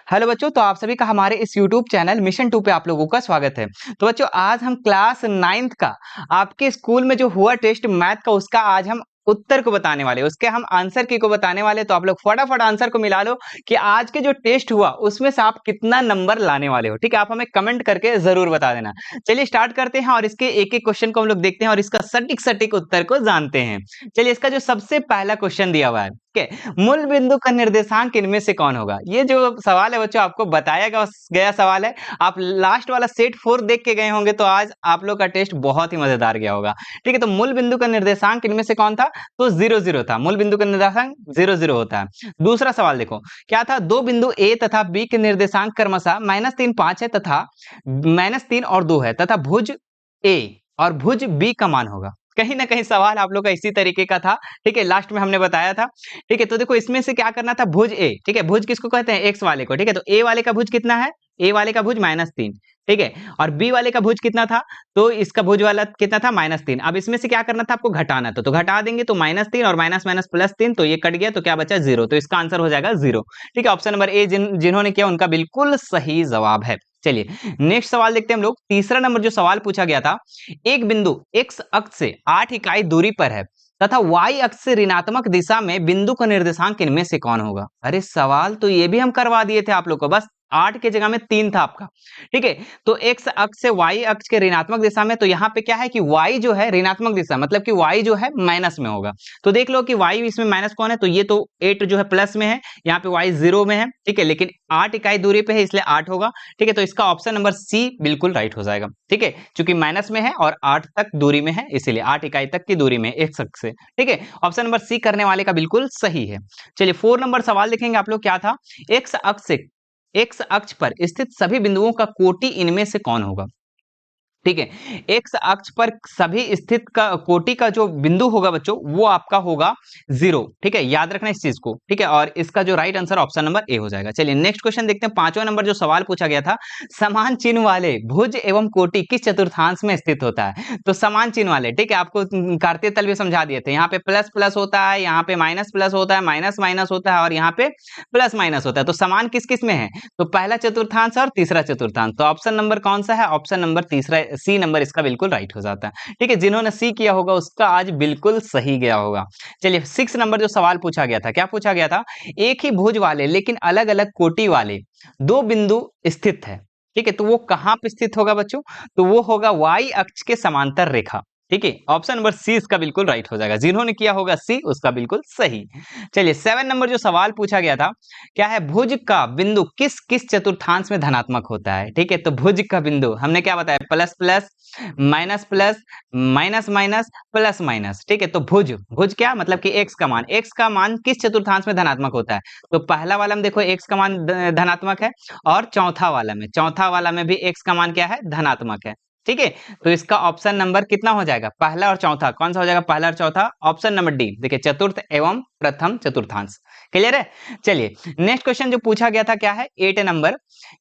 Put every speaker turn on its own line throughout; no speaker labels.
Hello बच्चों, तो आप सभी का हमारे इस YouTube चैनल मिशन 2 पे आप लोगों का स्वागत है। तो बच्चों, आज हम क्लास 9th का आपके स्कूल में जो हुआ टेस्ट मैथ का, उसका आज हम उत्तर को बताने वाले, उसके हम आंसर की को बताने वाले। तो आप लोग फटाफट आंसर को मिला लो कि आज के जो टेस्ट हुआ उसमें से आप कितना नंबर लाने वाले हो। ठीक है, आप हमें कमेंट करके जरूर बता देना। चलिए स्टार्ट करते हैं और इसके एक एक क्वेश्चन को हम लोग देखते हैं और इसका सटीक सटीक उत्तर को जानते हैं। चलिए, इसका जो सबसे पहला क्वेश्चन दिया हुआ है, मूल बिंदु का निर्देशांक इनमें से कौन होगा। ये जो सवाल है बच्चों, आपको बताया गया सवाल है। आप लास्ट वाला सेट 4 देख के गए होंगे, तो आज आप लोग का टेस्ट बहुत ही मजेदार गया होगा। ठीक है, तो मूल बिंदु का निर्देशांक इनमें से कौन था, तो 0 0 था। मूल बिंदु का निर्देशांक 0 0 होता है। दूसरा सवाल देखो, क्या था, दो बिंदु ए तथा बी के निर्देशांक क्रमशः -3 5 है तथा -3 और 2 है तथा भुज ए और भुज बी का मान होगा। कहीं ना कहीं सवाल आप लोग का इसी तरीके का था। ठीक है, लास्ट में हमने बताया था। ठीक है, तो देखो इसमें से क्या करना था, भुज ए। ठीक है, भुज किसको कहते हैं, एक्स वाले को। ठीक है, तो ए वाले का भुज कितना है, ए वाले का भुज -3। ठीक है, और बी वाले का भुज कितना था, तो इसका भुज वाला कितना था, -3। अब इसमें से क्या करना था, आपको घटाना था, तो घटा देंगे तो -3 और माइनस माइनस +3, तो ये कट गया, तो क्या बचा, 0। तो इसका आंसर हो जाएगा 0। ठीक है, ऑप्शन नंबर ए जिन्होंने किया उनका बिल्कुल सही जवाब है। चलिए नेक्स्ट सवाल देखते हैं हम लोग। तीसरा नंबर जो सवाल पूछा गया था, एक बिंदु x अक्ष से 8 इकाई दूरी पर है तथा y अक्ष से ऋणात्मक दिशा में बिंदु का निर्देशांक इनमें से कौन होगा। अरे सवाल तो ये भी हम करवा दिए थे आप लोग को, बस 8 की जगह में 3 था आपका। ठीक है, तो x अक्ष से y अक्ष के ऋणात्मक दिशा में, तो यहाँ पे क्या है कि y जो है ऋणात्मक दिशा, मतलब कि y जो है माइनस में होगा। तो देख लो कि y इसमें माइनस कौन है, तो ये तो 8 जो है प्लस में है, यहाँ पे y 0 में है। ठीक है, लेकिन 8 इकाई दूरी पे है इसलिए 8 होगा। ठीक है, तो इसका ऑप्शन नंबर सी बिल्कुल राइट हो जाएगा। ठीक है, क्योंकि माइनस में है और 8 तक दूरी में है, इसीलिए 8 इकाई तक की दूरी में x अक्ष से। ठीक है, ऑप्शन नंबर सी करने वाले का बिल्कुल सही है। चलिए 4 नंबर सवाल देखेंगे आप लोग। क्या था, एक्स अक्ष पर स्थित सभी बिंदुओं का कोटि इनमें से कौन होगा। ठीक है, एक्स अक्ष पर सभी स्थित का कोटि का जो बिंदु होगा बच्चों, वो आपका होगा 0। ठीक है, याद रखना इस चीज को। ठीक है, और इसका जो right answer option number A हो जाएगा। चलिए नेक्स्ट क्वेश्चन देखते हैं। 5वां नंबर जो सवाल पूछा गया था, समान चिन्ह वाले भुज एवं कोटि किस चतुर्थांश में स्थित होता है। तो समान चिन्ह वाले, ठीक है, आपको कार्तीय तल भी समझा दिए थे। यहाँ पे प्लस प्लस होता है, यहाँ पे माइनस प्लस होता है, माइनस माइनस होता है, और यहाँ पे प्लस माइनस होता है। तो समान किस किस में है, तो पहला चतुर्थांश और तीसरा चतुर्थांश। तो ऑप्शन नंबर कौन सा है, ऑप्शन नंबर तीसरा, सी नंबर इसका बिल्कुल राइट हो जाता है। ठीक है, जिन्होंने सी किया होगा उसका आज बिल्कुल सही गया होगा। चलिए 6 नंबर जो सवाल पूछा गया था, क्या पूछा गया था, एक ही भुज वाले लेकिन अलग अलग कोटि वाले दो बिंदु स्थित है। ठीक है, तो वो कहां पे स्थित होगा बच्चों, तो वो होगा y अक्ष के समांतर रेखा। ठीक है, ऑप्शन नंबर सी इसका बिल्कुल राइट हो जाएगा। जिन्होंने किया होगा सी, उसका बिल्कुल सही। चलिए 7 नंबर जो सवाल पूछा गया था, क्या है, भुज का बिंदु किस किस चतुर्थांश में धनात्मक होता है। ठीक है, तो भुज का बिंदु हमने क्या बताया, plus plus, minus plus, minus minus, plus minus. ठीक है, तो भुज भुज क्या मतलब कि एक्स का मान किस चतुर्थांश में धनात्मक होता है, तो पहला वाला में देखो एक्स का मान धनात्मक है, और चौथा वाला में भी एक्स का मान क्या है, धनात्मक है। ठीक है, तो इसका ऑप्शन नंबर कितना हो जाएगा, पहला और चौथा कौन सा हो जाएगा, पहला और चौथा, ऑप्शन नंबर डी। देखिए चतुर्थ एवं प्रथम चतुर्थांश। क्लियर है। चलिए नेक्स्ट क्वेश्चन जो पूछा गया था, क्या है, 8 नंबर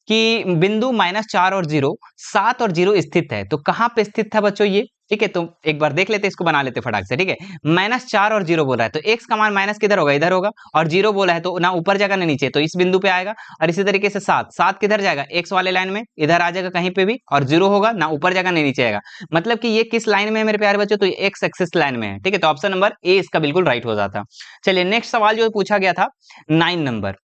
कि बिंदु -4 और 0, 7 और 0 स्थित है। तो कहां पे स्थित था बच्चों ये। ठीक है, तो एक बार देख लेते, इसको बना लेते फटाक से। ठीक है, -4 और 0 बोल रहा है, तो एक्स का मान माइनस किधर होगा, इधर होगा, और 0 बोला है तो ना ऊपर जाएगा ना नीचे, तो इस बिंदु पे आएगा। और इसी तरीके से 7 किधर जाएगा, एक्स वाले लाइन में, इधर आ जाएगा कहीं पे भी, और 0 होगा, ना ऊपर जाएगा ना नीचे आएगा। मतलब कि ये किस लाइन में है मेरे प्यारे बच्चों, तो ये एक्स एक्सिस लाइन में है। ठीक है, तो ऑप्शन नंबर ए इसका बिल्कुल राइट हो जाता। चलिए नेक्स्ट सवाल जो पूछा गया था 9 नंबर,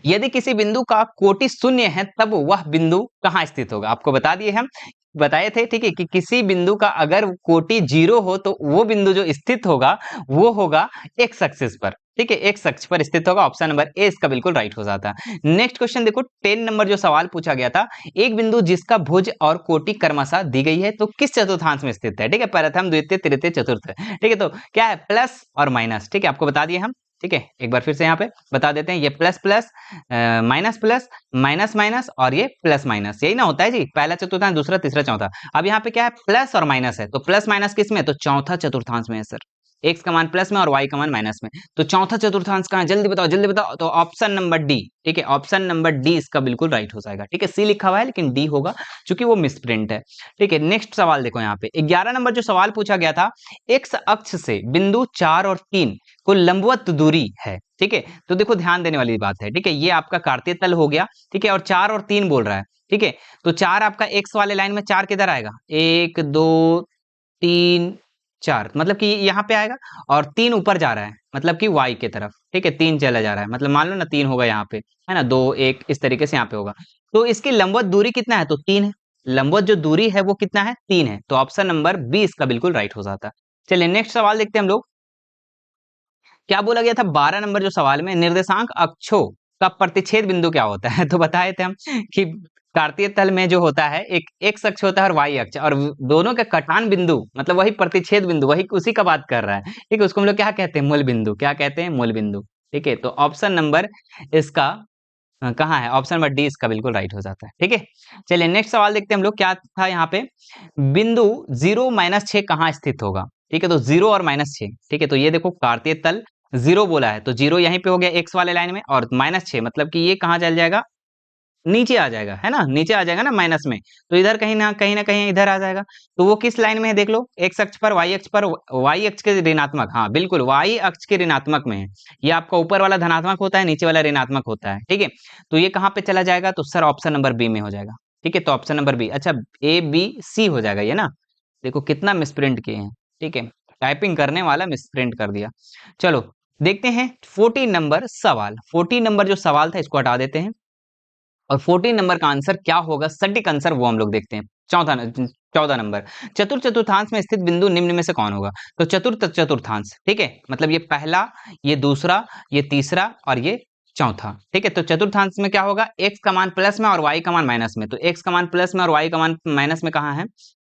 यदि किसी बिंदु का कोटि शून्य है तब वह बिंदु कहाँ स्थित होगा। आपको बता दिए हम, बताए थे। ठीक है, कि किसी बिंदु का अगर कोटि 0 हो तो वो बिंदु जो स्थित होगा वो होगा एक्स एक्सिस पर। ठीक है, एक्स अक्ष पर स्थित होगा। ऑप्शन नंबर ए इसका बिल्कुल राइट हो जाता है। नेक्स्ट क्वेश्चन देखो, 10 नंबर जो सवाल पूछा गया था, एक बिंदु जिसका भुज और कोटि क्रमशः दी गई है तो किस चतुर्थांश में स्थित है। ठीक है, प्रथम द्वितीय तृतीय चतुर्थ। ठीक है, तो क्या है, प्लस और माइनस। ठीक है, आपको बता दिए हम। ठीक है, एक बार फिर से यहाँ पे बता देते हैं, ये plus plus, minus plus, minus minus, और ये प्लस माइनस, यही ना होता है जी, पहला चतुर्थांश, दूसरा, तीसरा, चौथा। अब यहाँ पे क्या है, प्लस और माइनस है, तो प्लस माइनस किस में, तो चौथा चतुर्थांश में है सर। एक्स का मान प्लस में और वाई का मान माइनस में। तो चौथा चतुर्थांश कहाँ है? जल्दी बताओ जल्दी बताओ। तो ऑप्शन नंबर डी, ठीक है, ऑप्शन नंबर डी इसका बिल्कुल राइट हो जाएगा। ठीक है, सी लिखा हुआ है लेकिन डी होगा क्योंकि वो मिसप्रिंट है। ठीक है, नेक्स्ट सवाल देखो यहाँ पे 11 नंबर जो सवाल पूछा गया था, एक्स अक्ष से बिंदु 4 और 3 को लंबवत दूरी है। ठीक है, तो देखो ध्यान देने वाली बात है। ठीक है, ये आपका कार्तीय तल हो गया। ठीक है, और 4 और 3 बोल रहा है। ठीक है, तो 4 आपका एक्स वाले लाइन में 4 किधर आएगा? 1 2 3 4, मतलब कि यहाँ पे आएगा। और 3 ऊपर जा रहा है मतलब कि y की तरफ। ठीक है, 3 चला जा रहा है मतलब मान लो ना 3 होगा यहाँ पे, है ना, 2 1 इस तरीके से यहाँ पे होगा। तो इसकी लंबवत दूरी कितना है? तो 3 है। लंबवत जो दूरी है वो कितना है? 3 है। तो ऑप्शन नंबर बी इसका बिल्कुल राइट हो जाता है। चलिए नेक्स्ट सवाल देखते हैं हम लोग। क्या बोला गया था 12 नंबर जो सवाल में, निर्देशांक अक्षों का प्रतिच्छेद बिंदु क्या होता है? तो बताए थे हम कि कार्तीय तल में जो होता है एक एक्स अक्ष होता है और वाई अक्ष, और दोनों का कटान बिंदु मतलब वही प्रतिच्छेद बिंदु, वही उसी का बात कर रहा है। ठीक है, उसको हम लोग क्या कहते हैं? मूल बिंदु। क्या कहते हैं? मूल बिंदु। ठीक है, तो ऑप्शन नंबर इसका कहाँ है? ऑप्शन नंबर डी इसका बिल्कुल राइट हो जाता है। ठीक है, चलिए नेक्स्ट सवाल देखते हैं हम लोग। क्या था यहाँ पे? बिंदु 0 - 6 कहाँ स्थित होगा? ठीक है, तो 0 और -6। ठीक है, तो ये देखो कार्तीय तल 0 बोला है तो 0 यहीं पे हो गया एक्स वाले लाइन में, और -6 मतलब कि ये कहाँ चल जाएगा? नीचे आ जाएगा, है ना, नीचे आ जाएगा ना माइनस में। तो इधर कहीं ना कहीं इधर आ जाएगा। तो वो किस लाइन में है देख लो? एक्स अक्ष पर, वाई अक्ष पर, वाई अक्ष के ऋणात्मक, हाँ बिल्कुल वाई अक्ष के ऋणात्मक में है। ये आपका ऊपर वाला धनात्मक होता है, नीचे वाला ऋणात्मक होता है। ठीक है, तो ये कहाँ पे चला जाएगा? तो सर ऑप्शन नंबर बी में हो जाएगा। ठीक है, तो ऑप्शन नंबर बी, अच्छा ए बी सी हो जाएगा ये ना। देखो कितना मिसप्रिंट किए हैं। ठीक है, टाइपिंग करने वाला मिसप्रिंट कर दिया। चलो देखते हैं 14 नंबर सवाल। 14 नंबर जो सवाल था इसको हटा देते हैं, और 14 नंबर का आंसर क्या होगा, सटीक आंसर वो हम लोग देखते हैं। 14 नंबर, चतुर्थ चतुर्थांश में स्थित बिंदु निम्न में से कौन होगा? तो चतुर्थ चतुर्थांश, ठीक है, मतलब ये पहला, ये दूसरा, ये तीसरा और ये चौथा। ठीक है, तो चतुर्थांश में क्या होगा? एक्स का मान प्लस में और वाई का मान माइनस में। तो एक्स का मान प्लस में और वाई का मान माइनस में कहाँ है?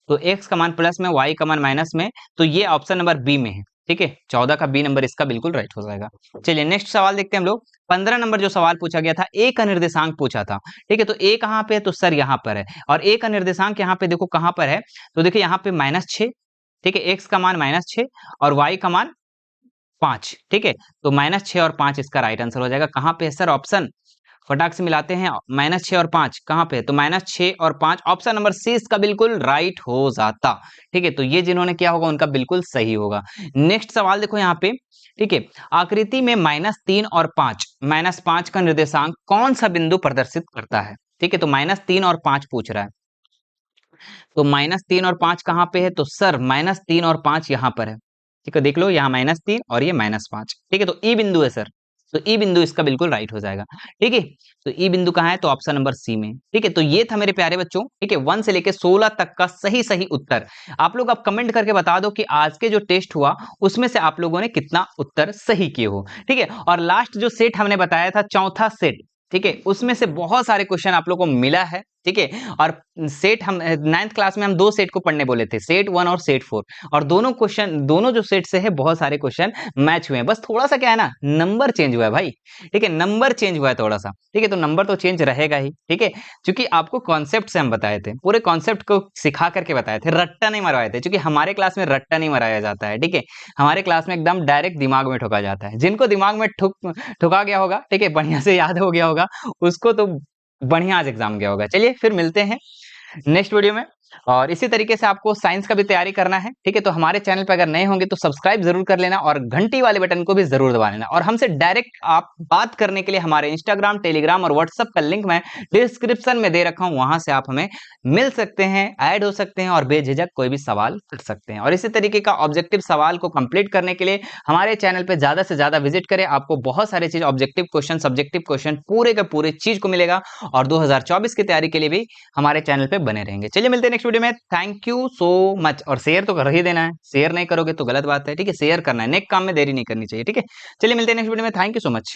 तो एक्स का मान प्लस में, वाई का मान माइनस में, तो ये ऑप्शन नंबर बी में है। ठीक है, 14 का बी नंबर इसका बिल्कुल राइट हो जाएगा। चलिए नेक्स्ट सवाल देखते हैं हम लोग। 15 नंबर जो सवाल पूछा गया था, ए का निर्देशांक पूछा था। ठीक है, तो ए कहाँ पे है? तो सर यहाँ पर है। और ए का निर्देशांक यहाँ पे देखो कहाँ पर है? तो देखिए यहाँ पे -6। ठीक है, एक्स का मान -6 और वाई का मान 5। ठीक है, तो -6 और 5 इसका राइट आंसर हो जाएगा। कहाँ पे है सर ऑप्शन? फटाक से मिलाते हैं। -6 और 5 कहाँ पे है? तो -6 और 5, ऑप्शन नंबर सी इसका बिल्कुल राइट हो जाता। ठीक है, तो ये जिन्होंने किया होगा उनका बिल्कुल सही होगा। नेक्स्ट सवाल देखो यहाँ पे। ठीक है, आकृति में -3 और 5, -5 का निर्देशांक कौन सा बिंदु प्रदर्शित करता है? ठीक है, तो -3 और 5 पूछ रहा है। तो -3 और 5 कहाँ पे है? तो सर -3 और 5 यहाँ पर है। ठीक है, देख लो यहाँ -3 और ये -5। ठीक है, तो ई बिंदु है सर। तो ई बिंदु इसका बिल्कुल राइट हो जाएगा। ठीक है, तो ई बिंदु कहाँ है? तो ऑप्शन नंबर सी में। ठीक है, तो ये था मेरे प्यारे बच्चों, ठीक है, 1 से लेके 16 तक का सही सही उत्तर। आप लोग अब कमेंट करके बता दो कि आज के जो टेस्ट हुआ उसमें से आप लोगों ने कितना उत्तर सही किए हो। ठीक है, और लास्ट जो सेट हमने बताया था, चौथा सेट, ठीक है, उसमें से बहुत सारे क्वेश्चन आप लोगों को मिला है। ठीक है, और सेट हम 9th क्लास में हम 2 सेट को पढ़ने बोले थे, सेट 1 और सेट 4, और दोनों क्वेश्चन, दोनों जो सेट से है बहुत सारे क्वेश्चन मैच हुए हैं। बस थोड़ा सा क्या है ना, नंबर चेंज हुआ है भाई। ठीक है, नंबर चेंज हुआ है थोड़ा सा। ठीक है, तो नंबर तो चेंज रहेगा ही। ठीक है, क्योंकि आपको कॉन्सेप्ट से हम बताए थे, पूरे कॉन्सेप्ट को सिखा करके बताए थे, रट्टा नहीं मरवाए थे, क्योंकि हमारे क्लास में रट्टा नहीं मराया जाता है। ठीक है, हमारे क्लास में एकदम डायरेक्ट दिमाग में ठोका जाता है। जिनको दिमाग में ठुका गया होगा, ठीक है, बढ़िया से याद हो गया होगा, उसको तो बढ़िया आज एग्जाम गया होगा। चलिए फिर मिलते हैं नेक्स्ट वीडियो में। और इसी तरीके से आपको साइंस का भी तैयारी करना है, ठीक है, तो हमारे चैनल पर अगर नए होंगे तो सब्सक्राइब जरूर कर लेना, और घंटी वाले बटन को भी जरूर दबा लेना। और हमसे डायरेक्ट आप बात करने के लिए हमारे इंस्टाग्राम, टेलीग्राम और व्हाट्सएप का लिंक मैं डिस्क्रिप्शन में दे रखा हूं, वहां से आप हमें मिल सकते हैं, ऐड हो सकते हैं और बेझिझक कोई भी सवाल कर सकते हैं। और इसी तरीके का ऑब्जेक्टिव सवाल को कंप्लीट करने के लिए हमारे चैनल पर ज्यादा से ज्यादा विजिट करें। आपको बहुत सारे चीज, ऑब्जेक्टिव क्वेश्चन, सब्जेक्टिव क्वेश्चन, पूरे के पूरे चीज को मिलेगा। और 2024 की तैयारी के लिए भी हमारे चैनल पे बने रहेंगे। चलिए मिलते हैं नेक्स्ट वीडियो में। Thank you so much. और शेयर तो कर ही देना है, शेयर नहीं करोगे तो गलत बात है। ठीक है, शेयर करना है, नेक्स्ट काम में देरी नहीं करनी चाहिए। ठीक है, चलिए मिलते हैं नेक्स्ट वीडियो में। Thank you so much.